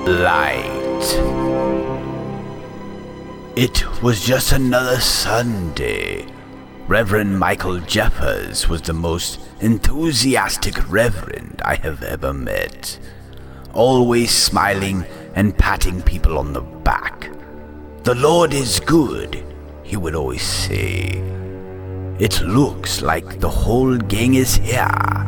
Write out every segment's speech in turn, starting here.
Light. It was just another Sunday. Reverend Michael Jeffers was the most enthusiastic reverend I have ever met. Always smiling and patting people on the back. "The Lord is good," he would always say. "It looks like the whole gang is here."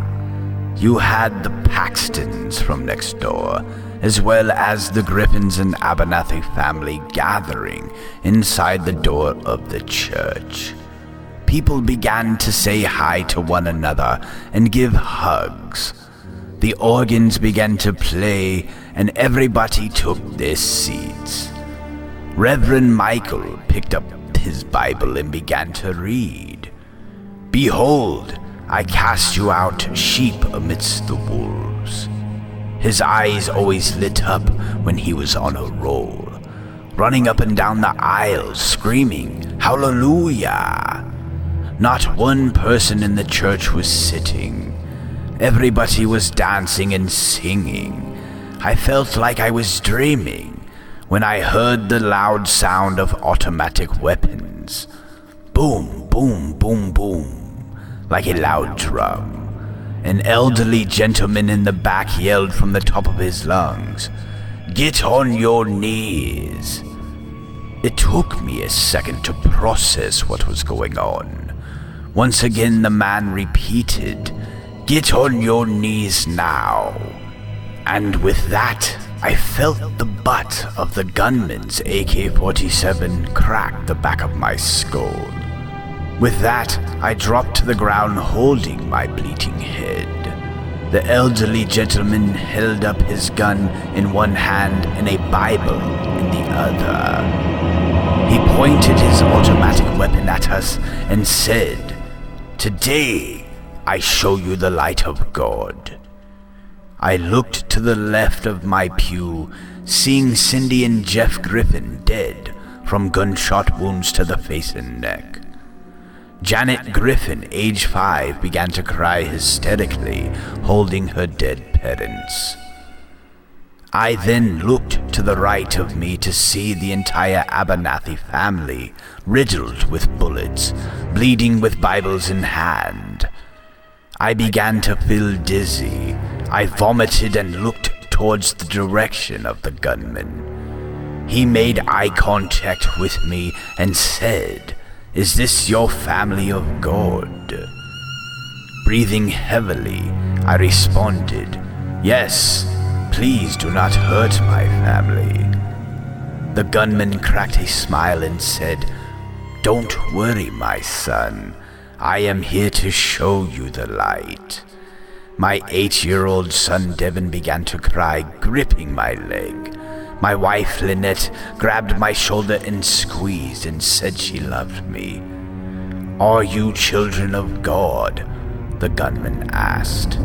You had the Paxtons from next door, as well as the Griffins and Abernathy family gathering inside the door of the church. People began to say hi to one another and give hugs. The organs began to play and everybody took their seats. Reverend Michael picked up his Bible and began to read. "Behold, I cast you out sheep amidst the wolves." His eyes always lit up when he was on a roll, running up and down the aisles screaming, "Hallelujah!" Not one person in the church was sitting. Everybody was dancing and singing. I felt like I was dreaming when I heard the loud sound of automatic weapons. Boom, boom, boom, boom. Like a loud drum. An elderly gentleman in the back yelled from the top of his lungs, "Get on your knees!" It took me a second to process what was going on. Once again the man repeated, "Get on your knees now." And with that, I felt the butt of the gunman's AK-47 crack the back of my skull. With that, I dropped to the ground holding my bleeding head. The elderly gentleman held up his gun in one hand and a Bible in the other. He pointed his automatic weapon at us and said, "Today, I show you the light of God." I looked to the left of my pew, seeing Cindy and Jeff Griffin dead from gunshot wounds to the face and neck. Janet Griffin, age 5, began to cry hysterically, holding her dead parents. I then looked to the right of me to see the entire Abernathy family, riddled with bullets, bleeding with Bibles in hand. I began to feel dizzy. I vomited and looked towards the direction of the gunman. He made eye contact with me and said, "Is this your family of God?" Breathing heavily, I responded, "Yes, please do not hurt my family." The gunman cracked a smile and said, "Don't worry, my son. I am here to show you the light." My 8-year-old son Devin began to cry, gripping my leg. My wife, Lynette, grabbed my shoulder and squeezed and said she loved me. "Are you children of God?" the gunman asked.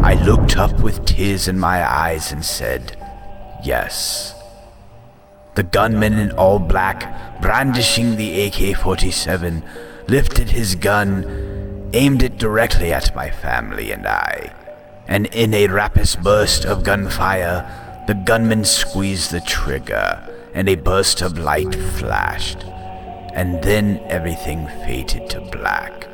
I looked up with tears in my eyes and said, "Yes." The gunman in all black, brandishing the AK-47, lifted his gun, aimed it directly at my family and I, and in a rapid burst of gunfire, the gunman squeezed the trigger, and a burst of light flashed, and then everything faded to black.